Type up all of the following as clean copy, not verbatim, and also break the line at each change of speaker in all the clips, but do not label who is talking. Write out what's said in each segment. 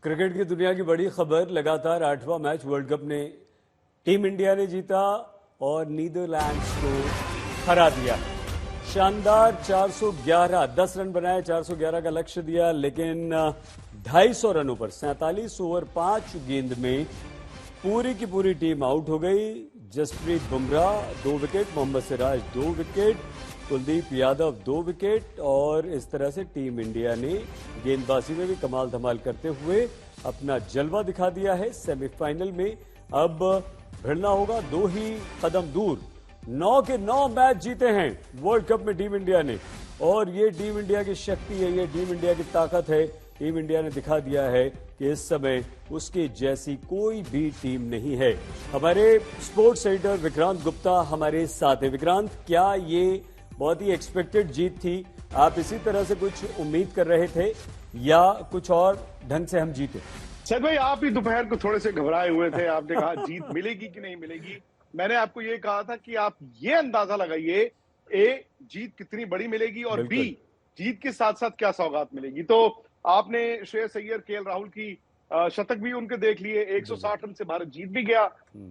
Cricket की दुनिया की बड़ी खबर, लगातार 8वां मैच वर्ल्ड कप ने टीम इंडिया ने जीता और नीदरलैंड्स को हरा दिया। शानदार 411, 10 रन बनाए, 411 का लक्ष्य दिया, लेकिन 250 रनों पर 47 ओवर 5 गेंद में पूरी की पूरी टीम आउट हो गई। Jasprit Bumrah 2 wicket, Mohammed Siraj 2 wicket, Kuldeep Yadav 2 wicket, और इस तरह से टीम इंडिया ने गेंदबाजी में भी कमाल धमाल करते हुए अपना जलवा दिखा दिया है। सेमीफाइनल में अब भिड़ना होगा 2 ही कदम दूर। 9 के 9 मैच जीते हैं वर्ल्ड कप में टीम इंडिया ने, और ये टीम इंडिया की शक्ति है, ये टीम इंडिया की ताकत है। टीम इंडिया ने दिखा दिया है कि इस समय उसके जैसी कोई भी टीम नहीं है। हमारे स्पोर्ट्स एडिटर विक्रांत गुप्ता हमारे साथ है। विक्रांत, क्या ये बहुत ही एक्सपेक्टेड जीत थी? आप इसी तरह से कुछ उम्मीद कर रहे थे या कुछ और ढंग से हम जीते?
सर भाई, आप ही दोपहर को थोड़े से घबराए हुए थे। आपने कहा जीत मिलेगी कि नहीं मिलेगी। मैंने आपको ये कहा था कि आप ये अंदाजा लगाइए, ए, जीत कितनी बड़ी मिलेगी, और बी, जीत के साथ साथ क्या सौगात मिलेगी। तो आपने श्रेयस अय्यर, केएल राहुल की शतक भी उनके देख लिए, 160 रन से भारत जीत भी गया।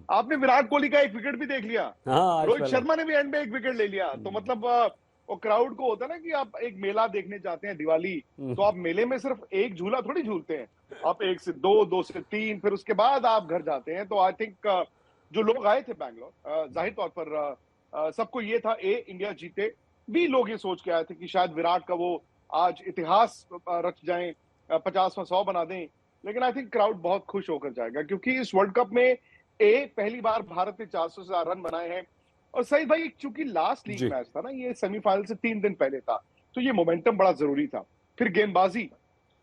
आपने विराट कोहली का 1 विकेट भी देख लिया, रोहित शर्मा ने भी एंड में 1 विकेट ले लिया। तो मतलब वो क्राउड को होता है ना कि आप एक मेला देखने जाते हैं दिवाली, तो आप मेले में सिर्फ एक झूला थोड़ी झूलते हैं, आप 1 से 2, 2 से 3, फिर उसके बाद आप घर जाते हैं। तो आई थिंक जो लोग आए थे बैंगलोर, जाहिर तौर पर सबको ये था ए, इंडिया जीते। भी लोग ये सोच के आए थे कि शायद विराट का वो आज इतिहास रच जाएं, 50वां 100 बना दें। लेकिन आई थिंक क्राउड बहुत खुश होकर जाएगा, क्योंकि इस वर्ल्ड कप में पहली बार भारत ने 400 से ज्यादा रन बनाए हैं। और सही भाई, चूंकि लास्ट लीग मैच था ना, ये सेमीफाइनल से 3 दिन पहले था, तो ये मोमेंटम बड़ा जरूरी था। फिर गेंदबाजी,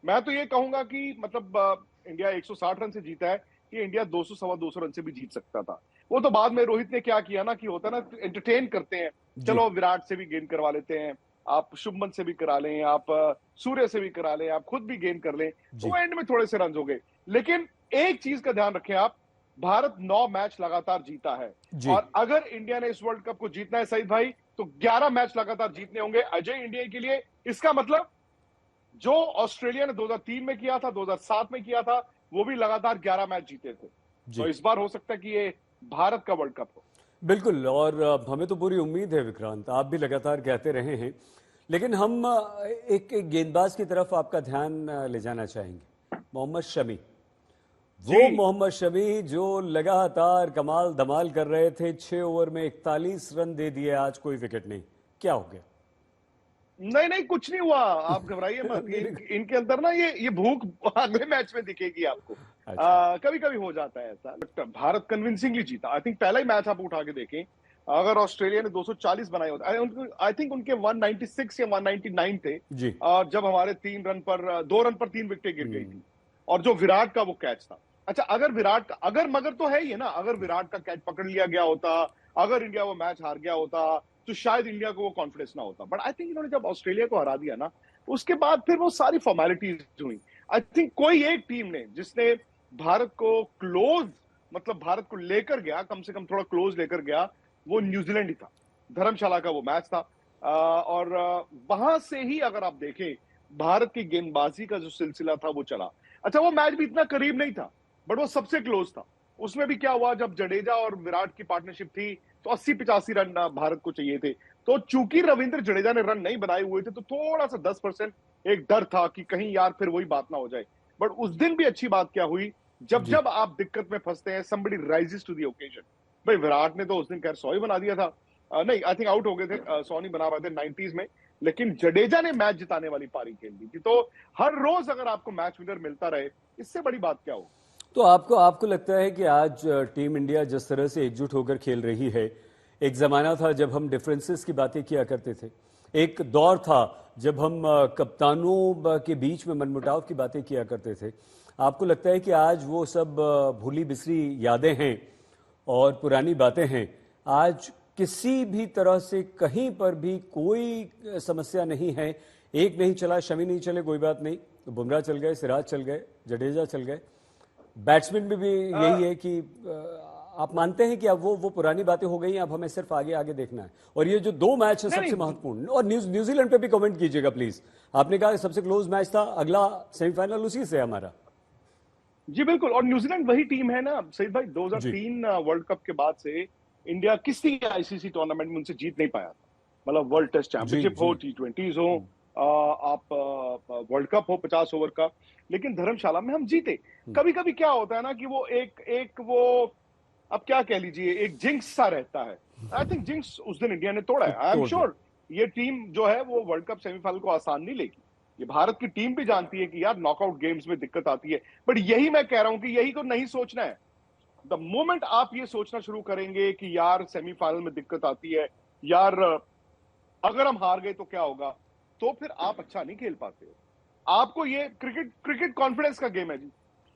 मैं तो ये कहूंगा कि मतलब इंडिया 160 रन से जीता है, कि इंडिया 200 सवा 200 रन से भी जीत सकता था। वो तो बाद में रोहित ने क्या किया ना, कि होता ना एंटरटेन करते हैं, चलो विराट से भी गेंद करवा लेते हैं, आप शुभमन से भी करा लें, आप सूर्य से भी करा लें, आप खुद भी गेंद कर लें, तो एंड में थोड़े से रन हो गए। लेकिन एक चीज का ध्यान रखें आप, भारत 9 मैच लगातार जीता है, और अगर इंडिया ने इस वर्ल्ड कप को जीतना है सईद भाई, तो 11 मैच लगातार जीतने होंगे अजय इंडिया के लिए। इसका मतलब जो ऑस्ट्रेलिया ने 2003 में किया था, 2007 में किया था, वो भी लगातार 11 मैच जीते थे। तो इस बार हो सकता है कि ये भारत का वर्ल्ड कप हो।
बिल्कुल, और हमें तो पूरी उम्मीद है विक्रांत, आप भी लगातार कहते रहे हैं, लेकिन हम एक गेंदबाज की तरफ आपका ध्यान ले जाना चाहेंगे। मोहम्मद शमी, वो मोहम्मद शमी जो लगातार कमाल धमाल कर रहे थे, 6 ओवर में 41 रन दे दिए, आज कोई विकेट नहीं, क्या हो गया?
नहीं, कुछ नहीं हुआ, आप घबराइए मत। इनके अंदर ना ये भूख अगले मैच में दिखेगी आपको। कभी कभी हो जाता है ऐसा, बट भारत कन्विंसिंगली जीता। आई थिंक पहला ही मैच आप उठा के देखें, अगर ऑस्ट्रेलिया ने 240 बनाए होते, आई थिंक उनके 196 या 199 थे, और जब हमारे 2 रन पर 3 विकेटें गिर गई थी, और जो विराट का वो कैच था। अच्छा, अगर विराट का, अगर मगर तो है ये ना, अगर विराट का कैच पकड़ लिया गया होता, अगर इंडिया वो मैच हार गया होता, तो शायद इंडिया को वो कॉन्फिडेंस ना होता। बट आई थिंक इन्होंने जब ऑस्ट्रेलिया को हरा दिया ना, उसके बाद फिर वो सारी फॉर्मेलिटीज हुई। आई थिंक कोई एक टीम ने जिसने भारत को क्लोज, मतलब भारत को लेकर गया, कम से कम थोड़ा क्लोज लेकर गया, वो न्यूजीलैंड ही था। धर्मशाला का वो मैच था, और वहां से ही अगर आप देखें, भारत की गेंदबाजी का जो सिलसिला था वो चला। अच्छा, वो मैच भी इतना करीब नहीं था, बट वो सबसे क्लोज था। उसमें भी क्या हुआ, जब जडेजा और विराट की पार्टनरशिप थी, तो 80-85 रन भारत को चाहिए थे। तो चूंकि रविंद्र जडेजा ने रन नहीं बनाए हुए थे, तो थोड़ा सा 10% एक डर था कि कहीं यार फिर वही बात ना हो जाए। बट उस दिन भी अच्छी बात क्या हुई, जब आप दिक्कत में फंसते हैं, somebody rises to the occasion। भाई विराट ने तो उस दिन खैर 100 ही बना दिया था, नहीं आई थिंक आउट हो गए थे, 100 नहीं बना पाए थे 90s में, लेकिन जडेजा ने मैच जिताने वाली पारी खेल दी थी। तो हर रोज अगर आपको मैच विनर मिलता रहे, इससे बड़ी बात क्या हो।
तो आपको लगता है कि आज टीम इंडिया जिस तरह से एकजुट होकर खेल रही है, एक जमाना था जब हम डिफरेंसेस की बातें किया करते थे, एक दौर था जब हम कप्तानों के बीच में मनमुटाव की बातें किया करते थे, आपको लगता है कि आज वो सब भूली बिसरी यादें हैं और पुरानी बातें हैं? आज किसी भी तरह से कहीं पर भी कोई समस्या नहीं है, एक नहीं चला, शमी नहीं चले, कोई बात नहीं, तो बुमराह चल गए, सिराज चल गए, जडेजा चल गए, बैट्समैन में भी यही है कि आप मानते हैं कि अब वो पुरानी बातें हो गई हैं, अब हमें सिर्फ आगे आगे देखना है। और ये जो 2 मैच है सबसे महत्वपूर्ण, और न्यूजीलैंड पे भी कमेंट कीजिएगा प्लीज। आपने कहा सबसे क्लोज मैच था, अगला सेमीफाइनल उसी से हमारा।
जी बिल्कुल, और न्यूजीलैंड वही टीम है ना सईद भाई,
जी
2003 वर्ल्ड कप के बाद से इंडिया किसी आईसीसी टूर्नामेंट में उनसे जीत नहीं पाया था। मतलब वर्ल्ड टेस्ट
जी
चैंपियनशिप हो,
जी।
T20s हो, आप वर्ल्ड कप हो 50 ओवर का, लेकिन धर्मशाला में हम जीते। कभी कभी क्या होता है ना कि वो एक एक वो, अब क्या कह लीजिए, एक जिंक्स सा रहता है। आई थिंक जिंक्स उस दिन इंडिया ने तोड़ा है। आई एम
तोड़ दिया।
श्योर ये टीम जो है वो वर्ल्ड कप सेमीफाइनल को आसान नहीं लेगी। ये भारत की टीम भी जानती है कि यार नॉकआउट गेम्स में दिक्कत आती है, बट यही मैं कह रहा हूं कि यही तो नहीं सोचना है। द मोमेंट आप ये सोचना शुरू करेंगे कि यार सेमीफाइनल में दिक्कत आती है, यार अगर हम हार गए तो क्या होगा, तो फिर आप अच्छा नहीं खेल पाते हो। आपको ये क्रिकेट क्रिकेट कॉन्फिडेंस का गेम है जी।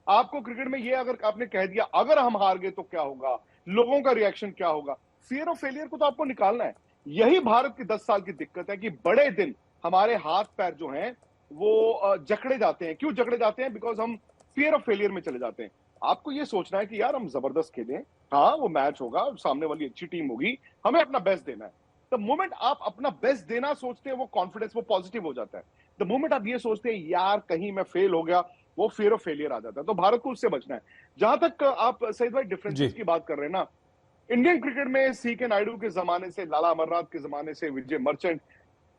आपको क्रिकेट में ये अगर आपने कह दिया अगर हम हार गए तो क्या होगा, लोगों का रिएक्शन क्या होगा, फियर ऑफ फेलियर को तो आपको निकालना है। यही भारत की 10 साल की दिक्कत है कि बड़े दिन हमारे हाथ पैर जो हैं वो जकड़े जाते हैं। क्यों जकड़े जाते हैं? बिकॉज हम फियर ऑफ फेलियर में चले जाते हैं। आपको ये सोचना है कि यार हम जबरदस्त खेलें, हाँ वो मैच होगा, सामने वाली अच्छी टीम होगी, हमें अपना बेस्ट देना है। द मोमेंट आप अपना बेस्ट देना सोचते हैं, वो कॉन्फिडेंस वो पॉजिटिव हो जाता है। द मोमेंट आप ये सोचते हैं यार कहीं मैं फेल हो गया, वो फियर ऑफ फेलियर आ जाता है। तो भारत को उससे बचना है। जहां तक आप सईद भाई
जी
डिफरेंसेस की बात कर रहे हैं ना, इंडियन क्रिकेट में सीके नायडू के जमाने से, लाला अमरनाथ के जमाने से, विजय मर्चेंट,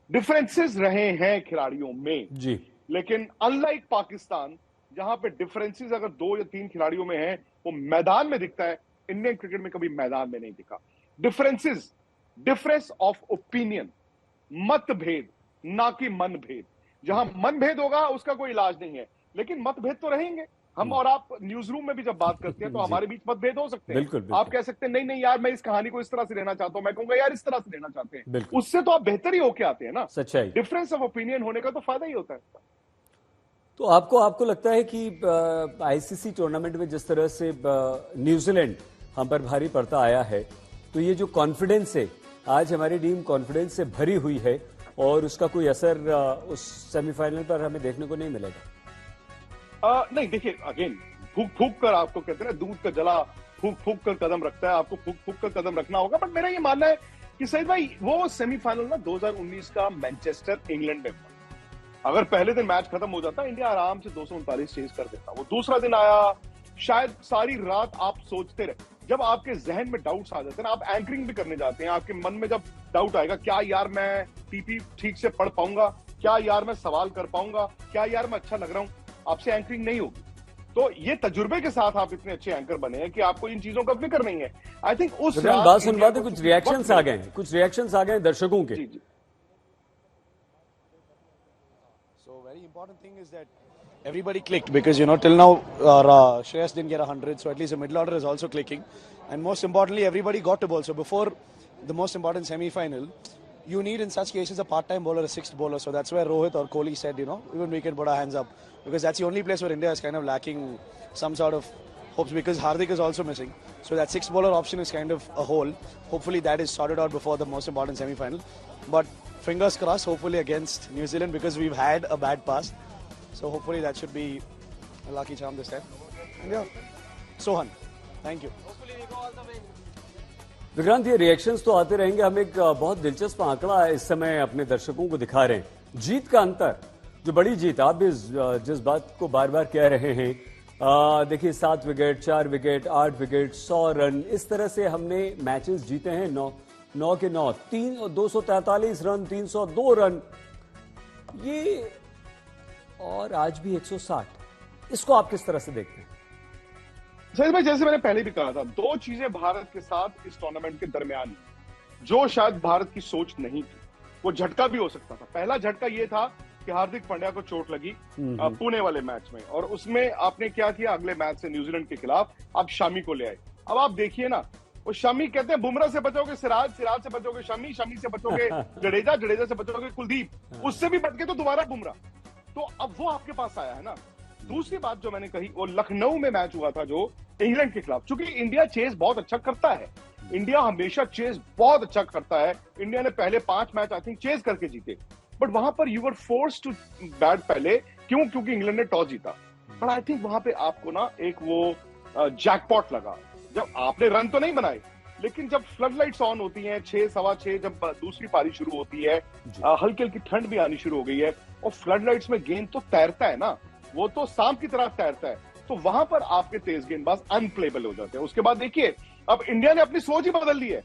डिफरेंसेस रहे हैं खिलाड़ियों में।
जी।
लेकिन अनलाइक पाकिस्तान, जहां पे डिफरेंसेस अगर 2 या 3 खिलाड़ियों में है, वो मैदान में दिखता है। इंडियन क्रिकेट में कभी मैदान में नहीं दिखा। डिफरेंसेस, डिफरेंस ऑफ ओपिनियन, मतभेद, ना कि मनभेद। जहां मनभेद होगा उसका कोई इलाज नहीं है, लेकिन मतभेद तो रहेंगे। हम और आप न्यूज रूम में भी जब बात करते हैं तो
जी
हमारे बीच मतभेद हो सकते हैं।
बिल्कुल
आप
बिल्कुल।
कह सकते हैं नहीं नहीं यार मैं इस कहानी को इस तरह से लेना चाहता हूं, मैं कहूंगा यार इस तरह से लेना चाहते हैं।
बिल्कुल
उससे तो आप बेहतर ही होके आते हैं ना।
सच्चाई।
डिफरेंस ऑफ ओपिनियन होने का तो फायदा ही होता है।
तो आपको आपको लगता है कि आईसीसी टूर्नामेंट में जिस तरह से न्यूजीलैंड हम पर भारी पड़ता आया है, तो ये जो कॉन्फिडेंस है, आज हमारी टीम कॉन्फिडेंस से भरी हुई है और उसका कोई असर उस सेमीफाइनल पर हमें देखने को नहीं मिलेगा?
नहीं देखिए, अगेन फूक फूक कर, आपको कहते हैं ना दूध का जला फूक फूक कर कदम रखता है, आपको फूक फूक कर कदम रखना होगा। बट मेरा ये मानना है कि सईद भाई वो सेमीफाइनल ना 2019 का मैनचेस्टर इंग्लैंड में हुआ। अगर पहले दिन मैच खत्म हो जाता, इंडिया आराम से 239 चेज कर देता। वो दूसरा दिन आया, शायद सारी रात आप सोचते रहे। जब आपके जहन में डाउट्स आ जाते हैं ना, आप एंकरिंग भी करने जाते हैं, आपके मन में जब डाउट आएगा, क्या यार मैं टीपी ठीक से पढ़ पाऊंगा, क्या यार मैं सवाल कर पाऊंगा, क्या यार मैं अच्छा लग रहा हूं, आपसे एंकरिंग नहीं होगी। तो ये तजुर्बे के साथ आप इतने अच्छे एंकर बने हैं कि आपको इन चीजों का फिक्र नहीं है। आई थिंक उस रात
बात सुन
इंडिया
बात है,
को
कुछ
चूंकि
रिएक्शंस
वक्त
आ
मिला
गए हैं, कुछ रिएक्शंस आ गए हैं दर्शकों के।
जी जी
So very important thing is that everybody clicked because till now Shreyas didn't get 100, so at least the middle order is also clicking, and most importantly everybody got to bowl. So before the most important semi-final, you need in such cases a part-time bowler, a sixth bowler. So that's where Rohit or Kohli said, even we can put our hands up, because that's the only place where India is kind of lacking some sort of hopes, because Hardik is also missing. So that sixth bowler option is kind of a hole. Hopefully that is sorted out before the most important semi-final. But fingers crossed, hopefully against New Zealand, because we've had a bad past. So hopefully that should be a lucky charm this time. And yeah, Sohan, thank you.
Vikrant, ये reactions तो आते रहेंगे। हम एक बहुत दिलचस्प आंकड़ा इस समय अपने दर्शकों को दिखा रहे हैं। जीत का अंतर, जो बड़ी जीत, आप भी जिस बात को बार बार कह रहे हैं, देखिए 7 विकेट, 4 विकेट, 8 विकेट, 100 रन, इस तरह से हमने मैचेस जीते हैं। 9 के 9, 243 रन, 302 रन, ये, और आज भी 160। इसको आप किस तरह से देखते हैं?
सही भाई, जैसे मैंने पहले भी कहा था, दो चीजें भारत के साथ इस टूर्नामेंट के दरमियान जो शायद भारत की सोच नहीं थी, वो झटका भी हो सकता था। पहला झटका ये था कि हार्दिक पांड्या को चोट लगी पुणे वाले मैच में, और उसमें आपने क्या किया, अगले मैच से न्यूजीलैंड के खिलाफ आप शामी को ले आए। अब आप देखिए ना, वो शमी कहते हैं बुमराह से बचोगे सिराज, सिराज से बचोगे शमी, शमी से बचोगे जडेजा, जडेजा से बचोगे कुलदीप, उससे भी बच गए तो दोबारा बुमराह। तो अब वो आपके पास आया है ना। दूसरी बात जो मैंने कही, वो लखनऊ में मैच हुआ था जो इंग्लैंड के खिलाफ। चूंकि इंडिया चेस बहुत अच्छा करता है, इंडिया हमेशा चेस बहुत अच्छा करता है। इंडिया ने पहले 5 मैच आई थिंक चेस करके जीते, बट वहां पर you were force to bat पहले। क्यों? क्योंकि इंग्लैंड ने टॉस जीता। बट आई थिंक वहां पे आपको ना एक वो जैकपॉट लगा, जब आपने रन तो नहीं बनाए, लेकिन जब फ्लड लाइट्स ऑन होती हैं 6, सवा 6, जब दूसरी पारी शुरू होती है, हल्की हल्की ठंड भी आनी शुरू हो गई है, और फ्लड लाइट्स में गेंद तो तैरता है ना, वो तो सांप की तरह तैरता है। तो वहां पर आपके तेज गेंदबाज अनप्लेबल हो जाते हैं। उसके बाद देखिए, अब इंडिया ने अपनी सोच ही बदल ली है।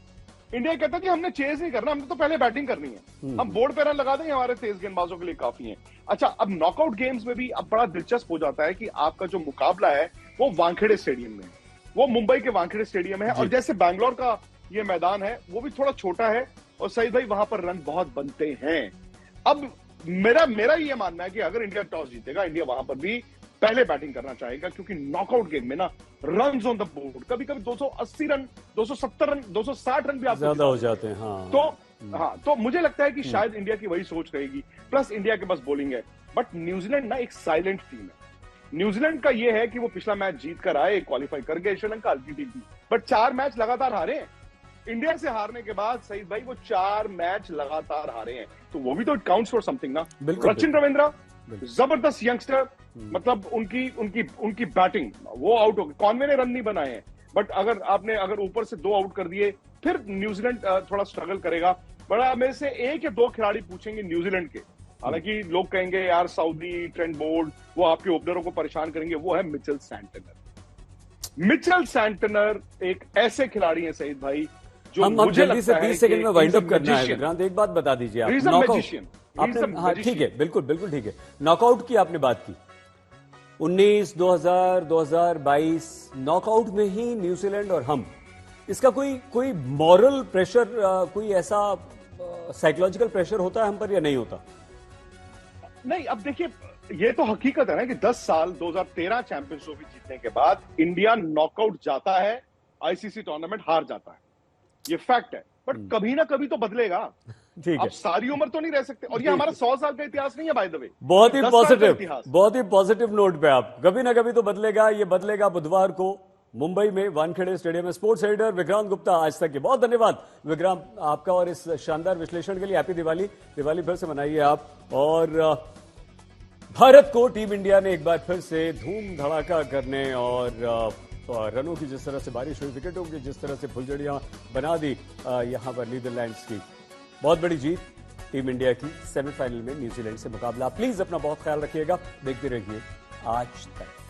इंडिया कहता है कि हमने चेज नहीं करना, हमने तो पहले बैटिंग करनी है, हम बोर्ड पे रन लगा देंगे, हमारे तेज गेंदबाजों के लिए काफी है। अच्छा, अब नॉकआउट गेम्स में भी अब बड़ा दिलचस्प हो जाता है कि आपका जो मुकाबला है वो वानखेड़े स्टेडियम में है, वो मुंबई के वानखेड़े स्टेडियम है, और जैसे बैंगलोर का ये मैदान है वो भी थोड़ा छोटा है, और सही भाई वहां पर रन बहुत बनते हैं। अब मेरा ये मानना है कि अगर इंडिया टॉस जीतेगा, इंडिया वहां पर भी पहले बैटिंग करना चाहेगा, क्योंकि नॉकआउट गेम में ना रन्स ऑन द बोर्ड कभी कभी 280 रन, 270 रन, 260 रन भी आपको
ज्यादा हो जाते हैं। हाँ,
तो मुझे लगता है कि शायद इंडिया की वही सोच रहेगी। प्लस इंडिया के पास बॉलिंग है, बट न्यूजीलैंड ना एक साइलेंट टीम है। न्यूजीलैंड का ये है कि वो पिछला मैच जीत कर आए, क्वालिफाई कर गए, श्रीलंका हल्की टीम थी, बट 4 मैच लगातार हारे हैं। इंडिया से हारने के बाद सईद भाई वो 4 मैच लगातार हारे हैं, तो वो भी तो इट काउंट्स फॉर समथिंग ना। सचिन रविंद्र जबरदस्त यंगस्टर, मतलब उनकी बैटिंग, वो आउट हो गए, कॉनवे ने रन नहीं बनाए हैं, बट अगर ऊपर से 2 आउट कर दिए, फिर न्यूजीलैंड थोड़ा स्ट्रगल करेगा। बड़ा मेरे से 1 या 2 खिलाड़ी पूछेंगे न्यूजीलैंड के, हालांकि लोग कहेंगे यार सऊदी, ट्रेंट बोल्ट, वो आपके ओपनरों को परेशान करेंगे, वो है मिचेल सैंटनर। मिचेल सैंटनर एक ऐसे खिलाड़ी हैं सईद भाई जो
हम जल्दी से 20 सेकंड में वाइंड अप करना है विक्रांत, एक बात बता दीजिए आप। आपने, हाँ ठीक है, बिल्कुल ठीक है, नॉकआउट की आपने बात की, 19, 2000, 2022 नॉकआउट में ही न्यूजीलैंड और हम, इसका कोई मॉरल प्रेशर, कोई ऐसा साइकोलॉजिकल प्रेशर होता है हम पर या नहीं होता?
नहीं, अब देखिए, ये तो हकीकत है ना कि 10 साल 2013 चैंपियंस ट्रॉफी जीतने के बाद इंडिया नॉकआउट जाता है, आईसीसी टूर्नामेंट हार जाता है, ये फैक्ट है, बट कभी ना कभी तो बदलेगा।
ठीक है,
अब सारी उम्र तो नहीं रह सकते, और ये हमारा 100 साल का इतिहास नहीं है बाय द वे।
बहुत ही पॉजिटिव नोट पे आप, कभी ना कभी तो बदलेगा, ये बदलेगा बुधवार को मुंबई में वानखेड़े स्टेडियम में। स्पोर्ट्स एडिटर विक्रांत गुप्ता आज तक के, बहुत धन्यवाद विक्रांत आपका और इस शानदार विश्लेषण के लिए। हैप्पी दिवाली, दिवाली फिर से मनाइए आप। और भारत को टीम इंडिया ने एक बार फिर से धूम धड़ाका करने और रनों की जिस तरह से बारिश हुई, विकेटों की जिस तरह से फुलझड़ियां बना दी यहां पर नीदरलैंड्स की, बहुत बड़ी जीत टीम इंडिया की। सेमीफाइनल में न्यूजीलैंड से मुकाबला। प्लीज अपना बहुत ख्याल रखिएगा, देखते रहिए आज तक।